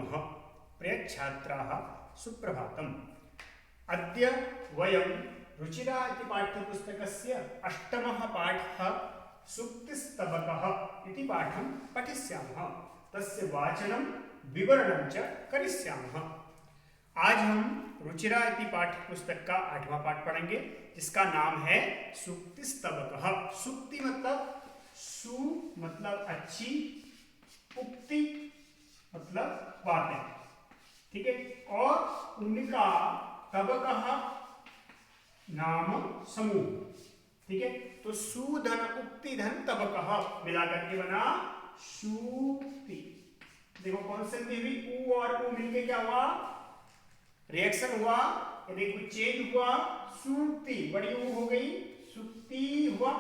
नमः। प्रिय छात्राः सुप्रभातम्। अद्य वयं रुचिरा इति पाठ्यपुस्तकस्य अष्टमः पाठः सूक्तिस्तबकः इति पाठं पठिष्यामः। तस्य वाचनं विवरणं च करिष्यामः। आज हम रुचिरा इति पाठ्यपुस्तक का 8वां पाठ पढ़ेंगे, जिसका नाम है सूक्तिस्तबकः। सूक्ति मतलब सु मतलब अच्छी, उक्ति मतलब बातें, ठीक है, और उनका तबकः नाम समूह, ठीक है। तो सुधन उक्ति धन तबकः मिलाकर के बना सूक्ति। देखो कौन संधि हुई, उ और उ मिलके क्या हुआ, रिएक्शन हुआ, यानी कुछ चेंज हुआ, सूक्ति बड़ी उ हो गई सूक्ति हुआ,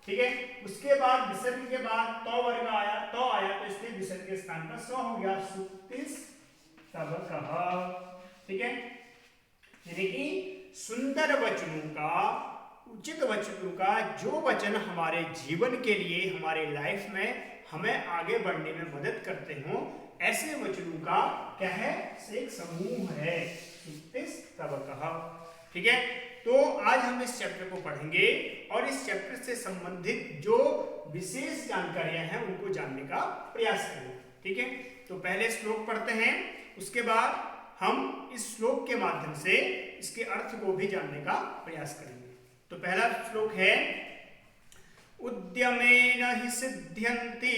ठीक है। उसके बाद विसर्ग के बाद तो वर्ग आया, तो आया तो इसलिए विसर्ग के स्थान पर स हो गया सूक्तिस्तबकः, ठीक है। यानी कि सुंदर वचनों का, उचित वचनों का, जो वचन हमारे जीवन के लिए, हमारे लाइफ में हमें आगे बढ़ने में मदद करते हो, ऐसे वचनों का क्या है, एक समूह है सूक्तिस्तबकः, ठीक है। तो आज हम इस चैप्टर को पढ़ेंगे और इस चैप्टर से संबंधित जो विशेष जानकारियां हैं उनको जानने का प्रयास करेंगे, ठीक है। तो पहले श्लोक पढ़ते हैं, उसके बाद हम इस श्लोक के माध्यम से इसके अर्थ को भी जानने का प्रयास करेंगे। तो पहला श्लोक है, उद्यमेन हि सिद्ध्यन्ति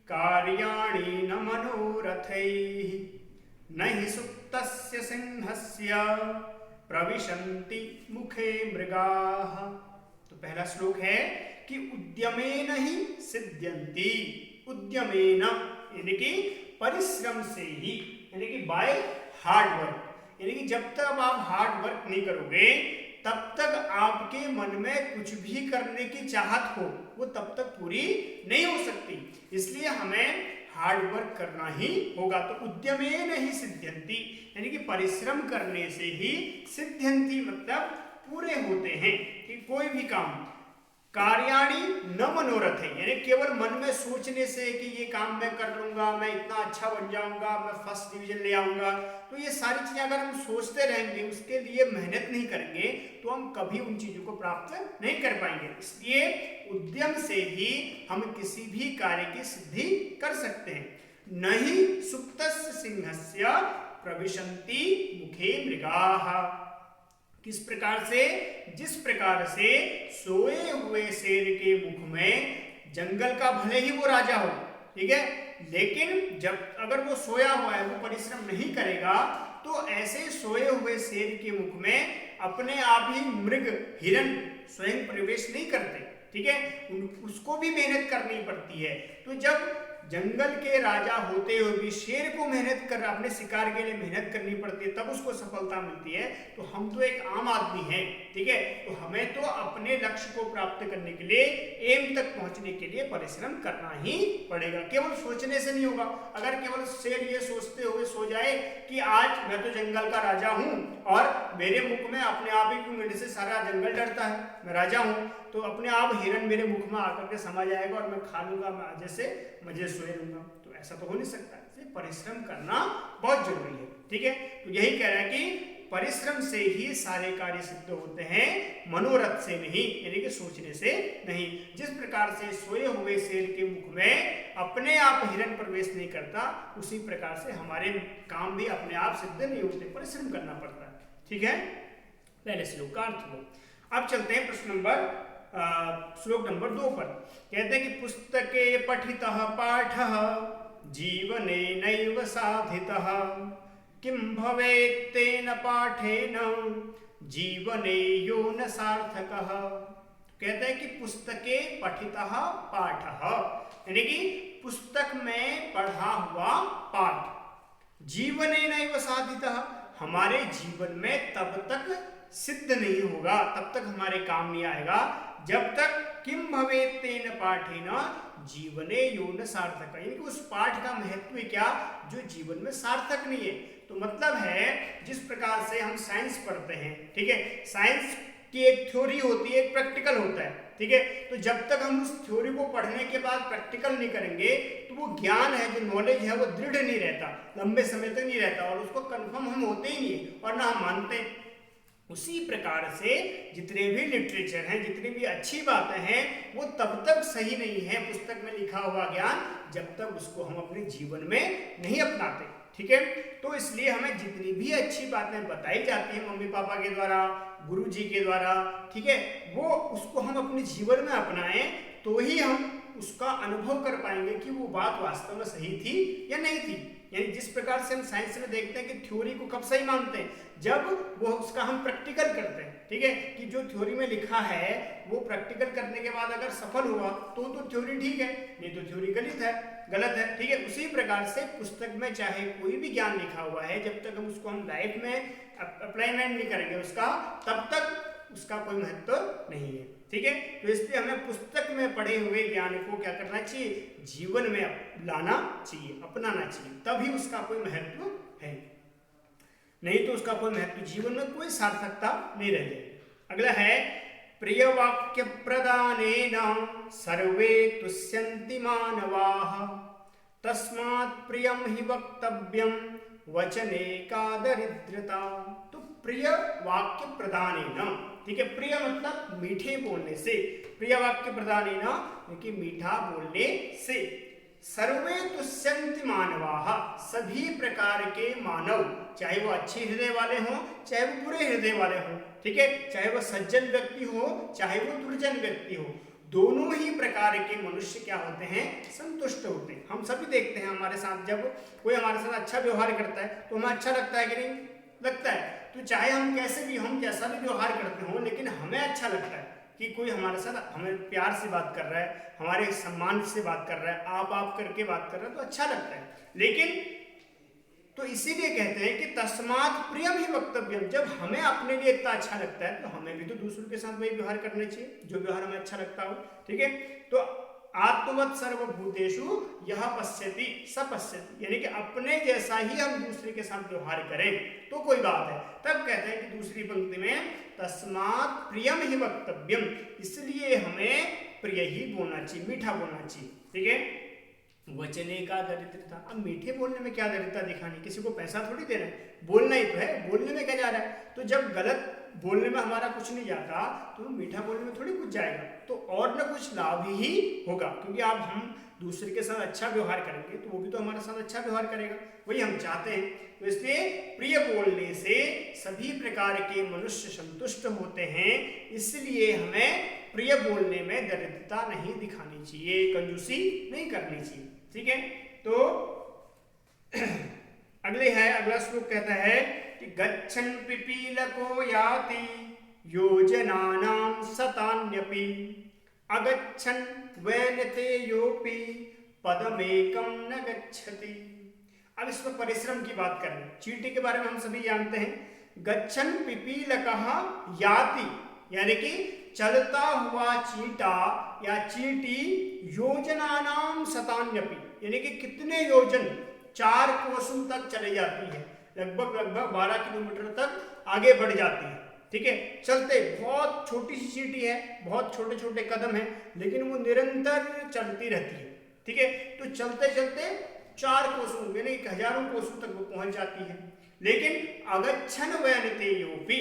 कार्याणि न मनोरथैः न हि सुप्तस्य सिंहस्य प्रविशन्ति मुखे मृगाः। तो पहला श्लोक है कि उद्यमेन ही सिद्ध्यन्ति, उद्यमेन यानी कि परिश्रम से ही, यानी कि बाय हार्ड वर्क, यानी कि जब तक आप हार्ड वर्क नहीं करोगे तब तक आपके मन में कुछ भी करने की चाहत हो वो तब तक पूरी नहीं हो सकती। इसलिए हमें हार्ड वर्क करना ही होगा। तो उद्यमेन ही सिद्ध्यन्ति यानी कि परिश्रम करने से ही, सिद्ध्यन्ति मतलब पूरे होते हैं कि कोई भी काम। कार्याणि न मनोरथ है, यानी केवल मन में सोचने से कि ये काम मैं कर लूंगा, मैं इतना अच्छा बन जाऊंगा, मैं फर्स्ट डिवीजन ले आऊंगा, तो ये सारी चीजें अगर हम सोचते रहेंगे, उसके लिए मेहनत नहीं करेंगे, तो हम कभी उन चीजों को प्राप्त नहीं कर पाएंगे। इसलिए उद्यम से ही हम किसी भी कार्य की सिद्धि कर सकते हैं। नहीं सुप्तस्य सिंहस्य प्रविशन्ति मुखे मृगाः, किस प्रकार से, जिस प्रकार से सोए हुए शेर के मुख में, जंगल का भले ही वो राजा हो, ठीक है, लेकिन जब अगर वो सोया हुआ है, वो परिश्रम नहीं करेगा, तो ऐसे सोए हुए शेर के मुख में अपने आप ही मृग, हिरण स्वयं प्रवेश नहीं करते, ठीक है, उसको भी मेहनत करनी पड़ती है। तो जब जंगल के राजा होते हुए भी शेर को मेहनत कर, अपने शिकार के लिए मेहनत करनी पड़ती है, तब उसको सफलता मिलती है। तो हम तो एक आम आदमी हैं, ठीक है, तो हमें तो अपने लक्ष्य को प्राप्त करने के लिए, एम तक पहुंचने के लिए परिश्रम करना ही पड़ेगा। केवल सोचने से नहीं होगा। अगर केवल शेर ये सोचते हुए सो जाए कि आज मैं तो जंगल का राजा हूं और मेरे मुख में अपने आप ही, क्यों, मेरे से सारा जंगल डरता है, मैं राजा हूं, तो अपने आप हिरण मेरे मुख में आकर के समा जाएगा और मैं खा लूंगा, मैं आज से मजे सोए लूंगा, तो ऐसा तो हो नहीं सकता। इसलिए परिश्रम करना बहुत जरूरी है, ठीक है। तो यही कह रहा है कि परिश्रम से ही सारे कार्य सिद्ध होते हैं, मनोरथ से नहीं, यानी कि सोचने से नहीं। जिस प्रकार से सोए हुए शेर के मुख में अपने आप हिरण प्रवेश नहीं करता, उसी प्रकार से हमारे काम भी अपने आप सिद्ध नहीं होते, परिश्रम करना पड़ता है, ठीक है। पहले श्लोक का अर्थ हुआ। अब चलते हैं प्रश्न नंबर श्लोक नंबर 2 पर। कहते हैं कि पुस्तके पठितः पाठः जीवने नैव साधितः किं भवेत् तेन पाठेन जीवने यो न सार्थकः। कहते हैं कि पुस्तके पठितः पाठः यानी कि पुस्तक में पढ़ा हुआ पाठ, जीवने नैव साधितः हमारे जीवन में तब तक सिद्ध नहीं होगा, तब तक हमारे काम नहीं आएगा, जब तक किम भवेत् तेन पाठेन जीवने यो न सार्थक, यानी कि उस पाठ का महत्व क्या जो जीवन में सार्थक नहीं है। तो मतलब है, जिस प्रकार से हम साइंस पढ़ते हैं, ठीक है, साइंस कि एक थ्योरी होती है, एक प्रैक्टिकल होता है, ठीक है। तो जब तक हम उस थ्योरी को पढ़ने के बाद प्रैक्टिकल नहीं करेंगे तो वो ज्ञान है, जो नॉलेज है, वो दृढ़ नहीं रहता, लंबे समय तक नहीं रहता, और उसको कंफर्म हम होते ही नहीं और ना हम मानते हैं। उसी प्रकार से जितने भी लिटरेचर हैं, जितनी भी अच्छी बातें हैं, वो तब तक सही नहीं है, पुस्तक में लिखा हुआ ज्ञान, जब तक उसको हम अपने जीवन में नहीं अपनाते, ठीक है। तो इसलिए हमें जितनी भी अच्छी बातें बताई जाती हैं मम्मी पापा के द्वारा, गुरु जी के द्वारा, ठीक है, वो उसको हम अपने जीवन में अपनाएं तो ही हम उसका अनुभव कर पाएंगे कि वो बात वास्तव में सही थी या नहीं थी। यानी जिस प्रकार से हम साइंस में देखते हैं कि थ्योरी को कब सही मानते हैं, जब वो उसका हम प्रैक्टिकल करते हैं, ठीक है, कि जो थ्योरी में लिखा है वो प्रैक्टिकल करने के बाद अगर सफल हुआ तो थ्योरी ठीक है, नहीं तो थ्योरी गलत है, ठीक है। उसी प्रकार से पुस्तक में चाहे कोई भी ज्ञान लिखा हुआ है, जब तक हम उसको हम लाइफ में अप्लाईमेंट नहीं करेंगे उसका, तब तक उसका कोई महत्व नहीं है, ठीक है। तो इसलिए हमें पुस्तक में पढ़े हुए ज्ञान को क्या करना चाहिए, जीवन में लाना चाहिए, अपनाना चाहिए, तभी उसका कोई महत्व है, नहीं तो उसका कोई महत्व, जीवन में कोई सार्थकता नहीं रह जाएगी। अगला है प्रिय वाक्य प्रदानेन सर्वे तुष्यन्ति मानवाः तस्मात् प्रियम हि वक्तव्यम वचने का दरिद्रता। तो प्रिय वाक्य प्रदानेन, ठीक है, प्रिय मतलब मीठे बोलने से, प्रिय वाक्य प्रदानेन क्योंकि मीठा बोलने से, सर्वे तुष्यन्ति मानवाः, सभी प्रकार के मानव, चाहे वो अच्छे हृदय वाले हों चाहे वो बुरे हृदय वाले हों, ठीक है, चाहे वो सज्जन व्यक्ति हो चाहे वो दुर्जन व्यक्ति हो, दोनों ही प्रकार के मनुष्य क्या होते हैं, संतुष्ट होते हैं। हम सभी देखते हैं हमारे साथ, जब कोई हमारे साथ अच्छा व्यवहार करता है तो हमें अच्छा लगता है कि नहीं लगता है। तो चाहे हम कैसे भी, हम जैसा भी व्यवहार करते हो, लेकिन हमें अच्छा लगता है कि कोई हमारे साथ हमें प्यार से बात कर रहा है, हमारे सम्मान से बात कर रहा है, आप करके बात कर रहा है, तो अच्छा लगता है। लेकिन तो इसीलिए कहते हैं कि तस्मात् प्रियम ही वक्तव्यम, जब हमें अपने लिए इतना अच्छा लगता है तो हमें भी तो दूसरों के साथ वही व्यवहार करना चाहिए जो व्यवहार हमें अच्छा लगता हो, ठीक है। तो आत्मवत् सर्वभूतेषु यह पश्यति स पश्यति, यानी कि अपने जैसा ही हम दूसरे के साथ व्यवहार करें तो कोई बात है। तब कहते हैं कि दूसरी पंक्ति में तस्मात् प्रियम ही वक्तव्यम, इसलिए हमें प्रिय ही बोलना चाहिए, मीठा बोलना चाहिए, ठीक है। वचने का दरिद्रता, अब मीठे बोलने में क्या दरिद्रता दिखानी, किसी को पैसा थोड़ी देना है, बोलना ही तो है, बोलने में क्या जा रहा है। तो जब गलत बोलने में हमारा कुछ नहीं जाता तो मीठा बोलने में थोड़ी कुछ जाएगा, तो और न कुछ लाभ ही होगा, क्योंकि अब हम दूसरे के साथ अच्छा व्यवहार करेंगे तो वो भी तो हमारे साथ अच्छा व्यवहार करेगा, वही हम चाहते हैं। तो इसलिए प्रिय बोलने से सभी प्रकार के मनुष्य संतुष्ट होते हैं, इसलिए हमें प्रिय बोलने में दरिद्रता नहीं दिखानी चाहिए, कंजूसी नहीं करनी चाहिए, ठीक है। तो अगला श्लोक कहता है कि गच्छन् पिपीलको याति योजनानां शतान्यपि अगच्छन् वैनते योपि पदमेकं न गच्छति। अब इसमें परिश्रम की बात करें, चींटी के बारे में हम सभी जानते हैं। गच्छन् पिपीलकः याति, यानी कि चलता हुआ चींटा या चींटी योजनानां शतान्यपि, यानी कि कितने योजन, 4 कोसों तक चले जाती है, लगभग 12 किलोमीटर तक आगे बढ़ जाती है, ठीक है। चलते, बहुत छोटी सी चींटी है, बहुत छोटे छोटे कदम है, लेकिन वो निरंतर चलती रहती है, ठीक है। तो चलते चलते 4 कोसों यानी हजारों कोसों तक वो पहुंच जाती है। लेकिन अगच्छन् वैनते योपि,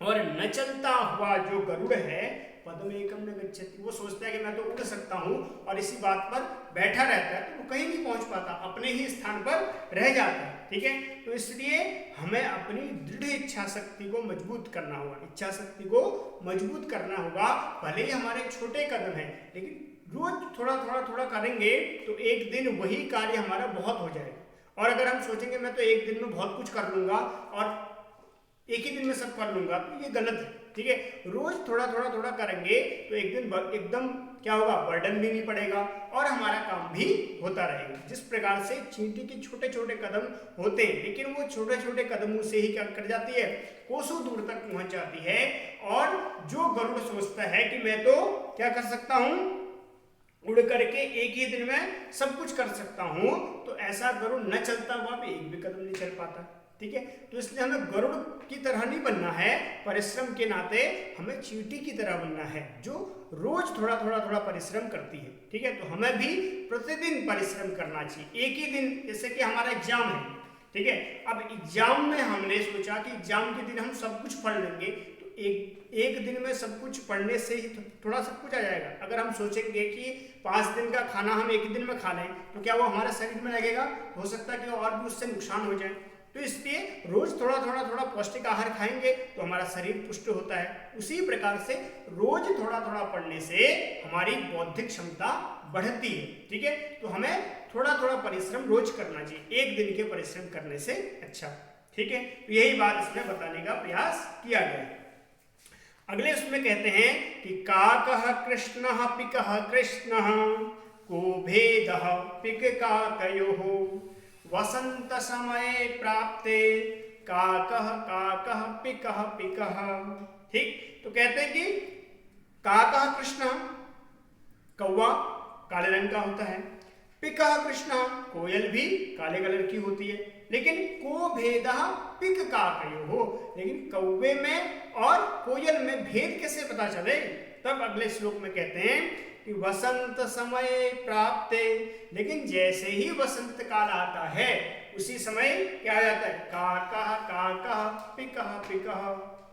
और न चलता हुआ जो गरुड़ है, पदमेकं न गच्छति, वो सोचता है कि मैं तो उड़ सकता हूँ, और इसी बात पर बैठा रहता है, तो वो कहीं नहीं पहुंच पाता, अपने ही स्थान पर रह जाता है, ठीक है। तो इसलिए हमें अपनी दृढ़ इच्छा शक्ति को मजबूत करना होगा, इच्छा शक्ति को मजबूत करना होगा। भले ही हमारे छोटे कदम हैं, लेकिन रोज थोड़ा करेंगे तो एक दिन वही कार्य हमारा बहुत हो जाएगा। और अगर हम सोचेंगे मैं तो एक दिन में बहुत कुछ कर लूंगा और एक ही दिन में सब कर लूंगा, तो ये गलत है, ठीक है। रोज थोड़ा करेंगे तो एक दिन एकदम क्या होगा, बर्डन भी नहीं पड़ेगा और हमारा काम भी होता रहेगा। जिस प्रकार से चींटी के छोटे छोटे कदम होते हैं, लेकिन वो छोटे छोटे कदमों से ही क्या कर जाती है, कोसों दूर तक पहुंच जाती है। और जो गरुड़ सोचता है कि मैं तो क्या कर सकता हूं, उड़ करके एक ही दिन में सब कुछ कर सकता हूं, तो ऐसा गरुड़ न चलता हुआ भी एक भी कदम नहीं चल पाता, ठीक है। तो इसलिए हमें गरुड़ की तरह नहीं बनना है, परिश्रम के नाते हमें चींटी की तरह बनना है जो रोज थोड़ा थोड़ा परिश्रम करती है, ठीक है। तो हमें भी प्रतिदिन परिश्रम करना चाहिए। एक ही दिन, जैसे कि हमारा एग्जाम है, ठीक है, अब एग्जाम में हमने सोचा कि एग्जाम के दिन हम सब कुछ पढ़ लेंगे, तो एक दिन में सब कुछ पढ़ने से ही थोड़ा सब कुछ आ जाएगा। अगर हम सोचेंगे कि 5 दिन का खाना हम एक ही दिन में खा लें, तो क्या वो हमारे शरीर में लगेगा? हो सकता है कि और भी उससे नुकसान हो जाए। तो इसलिए रोज थोड़ा पौष्टिक आहार खाएंगे तो हमारा शरीर पुष्ट होता है। उसी प्रकार से रोज थोड़ा पढ़ने से हमारी बौद्धिक क्षमता बढ़ती है, ठीक है। तो हमें थोड़ा परिश्रम रोज करना चाहिए, एक दिन के परिश्रम करने से अच्छा, ठीक है। तो यही बात इसमें बताने का प्रयास किया गया है। अगले उसमें कहते हैं कि काकः कृष्णः पिकः कृष्णः को भेदः पिक काकयोः वसंत समये प्राप्ते काकः काकः पिकः पिकः। ठीक, तो कहते हैं कि काकः कृष्णः, कौवा काले रंग का होता है, पिकः कृष्णः, कोयल भी काले कलर की होती है, लेकिन को भेदः पिक काकयोः, लेकिन कौवे में और कोयल में भेद कैसे पता चले? तब अगले श्लोक में कहते हैं कि वसंत समय प्राप्ते, लेकिन जैसे ही वसंत काल आता है उसी समय क्या आ जाता है? काकः काकः पिकः पिकः,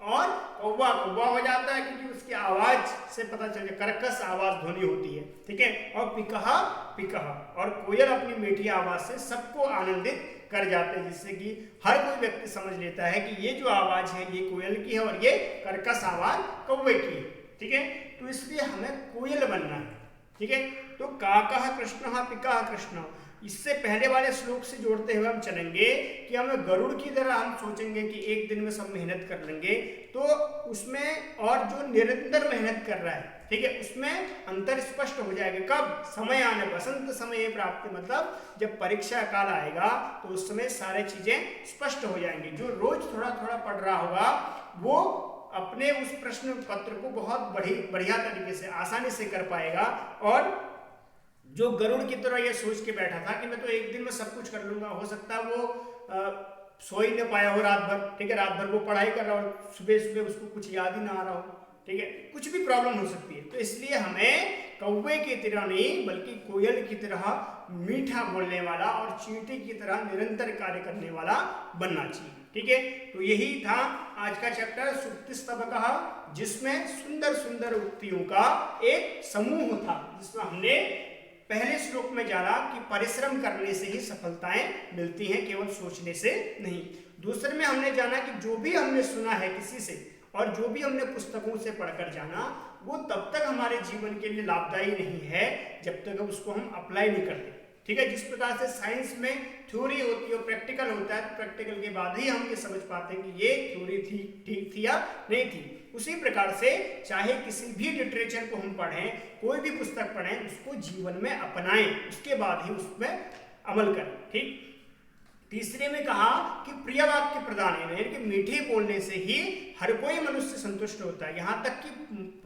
और कौवा कौवा हो जाता है, क्योंकि उसकी आवाज से पता चले, कर्कश आवाज ध्वनि होती है, ठीक है। और पिकः पिकः, और कोयल अपनी मीठी आवाज से सबको आनंदित कर जाते हैं, जिससे कि हर कोई व्यक्ति समझ लेता है कि ये जो आवाज है ये कोयल की है और ये कर्कश आवाज कौवे की है, ठीक है। तो इसलिए हमें कोयल बनना है, ठीक है। तो काकः कृष्णः पिकः कृष्णः, इससे पहले वाले श्लोक से जोड़ते हुए हम चलेंगे कि हमें गरुड़ की तरह हम सोचेंगे कि एक दिन में सब मेहनत कर लेंगे, तो उसमें और जो निरंतर मेहनत कर रहा है, ठीक है, उसमें अंतर स्पष्ट हो जाएगा। कब? समय आने, वसंत समय प्राप्ति, मतलब जब परीक्षा काल आएगा तो उस समय सारी चीजें स्पष्ट हो जाएंगी। जो रोज थोड़ा पढ़ रहा होगा वो अपने उस प्रश्न पत्र को बहुत बढ़िया तरीके से आसानी से कर पाएगा, और जो गरुड़ की तरह ये सोच के बैठा था कि मैं तो एक दिन में सब कुछ कर लूंगा, हो सकता है वो सो ही न पाया हो रात भर, ठीक है, रात भर वो पढ़ाई कर रहा हो, सुबह उसको कुछ याद ही ना आ रहा हो, ठीक है, कुछ भी प्रॉब्लम हो सकती है। तो इसलिए हमें कौवे की तरह नहीं बल्कि कोयल की तरह मीठा बोलने वाला और चींटी की तरह निरंतर कार्य करने वाला बनना चाहिए, ठीक है। तो यही था आज का चैप्टर सुक्तिस्तवकः, जिसमें सुंदर सुंदर उक्तियों का एक समूह था, जिसमें हमने पहले श्लोक में जाना कि परिश्रम करने से ही सफलताएं मिलती हैं, केवल सोचने से नहीं। दूसरे में हमने जाना कि जो भी हमने सुना है किसी से और जो भी हमने पुस्तकों से पढ़कर जाना, वो तब तक हमारे जीवन के लिए लाभदायी नहीं है जब तक उसको हम अप्लाई नहीं करते, ठीक है। जिस प्रकार से साइंस में थ्योरी होती है और प्रैक्टिकल होता है, तो प्रैक्टिकल के बाद ही हम ये समझ पाते हैं कि ये थ्योरी थी, ठीक थी या नहीं थी। उसी प्रकार से चाहे किसी भी लिटरेचर को हम पढ़ें, कोई भी पुस्तक पढ़ें, उसको जीवन में अपनाएं, उसके बाद ही उसमें अमल करें, ठीक। तीसरे में कहा कि प्रिय वाक्य प्रदान, यानी कि मीठे बोलने से ही हर कोई मनुष्य संतुष्ट होता है, यहाँ तक कि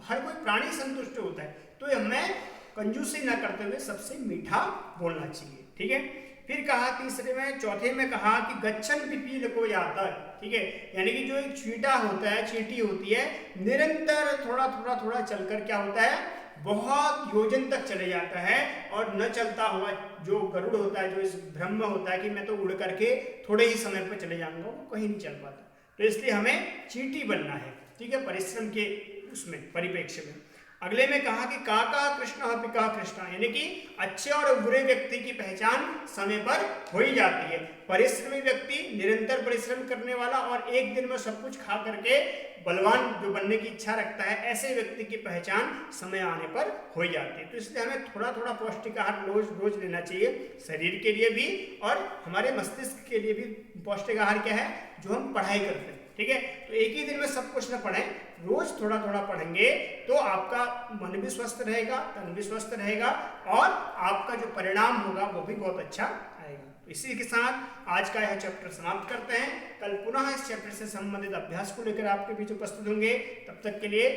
हर कोई प्राणी संतुष्ट होता है। तो हमें कंजूसी न करते हुए सबसे मीठा बोलना चाहिए, ठीक है। फिर कहा तीसरे में, चौथे में कहा कि गच्छन पिपील को याता, ठीक है, यानी कि जो एक चींटा होता है, चींटी होती है, निरंतर थोड़ा चलकर क्या होता है, बहुत योजन तक चले जाता है, और न चलता हुआ जो गरुड़ होता है, जो इस भ्रम में होता है कि मैं तो उड़ करके थोड़े ही समय पर चले जाऊंगा, वो कहीं नहीं चल पाता। तो इसलिए हमें चींटी बनना है, ठीक है, परिश्रम के उसमें परिप्रेक्ष्य में। अगले में कहा कि काकः कृष्णः पिकः कृष्णः, यानी कि अच्छे और बुरे व्यक्ति की पहचान समय पर हो ही जाती है। परिश्रमी व्यक्ति, निरंतर परिश्रम करने वाला और एक दिन में सब कुछ खा करके बलवान जो बनने की इच्छा रखता है, ऐसे व्यक्ति की पहचान समय आने पर हो ही जाती है। तो इसलिए हमें थोड़ा पौष्टिक आहार रोज लेना चाहिए, शरीर के लिए भी और हमारे मस्तिष्क के लिए भी। पौष्टिक आहार क्या है? जो हम पढ़ाई करते हैं, ठीक है। तो एक ही दिन में सब कुछ न पढ़ें, रोज थोड़ा पढ़ेंगे तो आपका मन भी स्वस्थ रहेगा, तन भी स्वस्थ रहेगा, और आपका जो परिणाम होगा वो भी बहुत अच्छा आएगा। तो इसी के साथ आज का यह चैप्टर समाप्त करते हैं। कल पुनः इस चैप्टर से संबंधित अभ्यास को लेकर आपके बीच उपस्थित होंगे। तब तक के लिए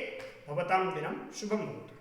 भवतां दिनम शुभम भवतु।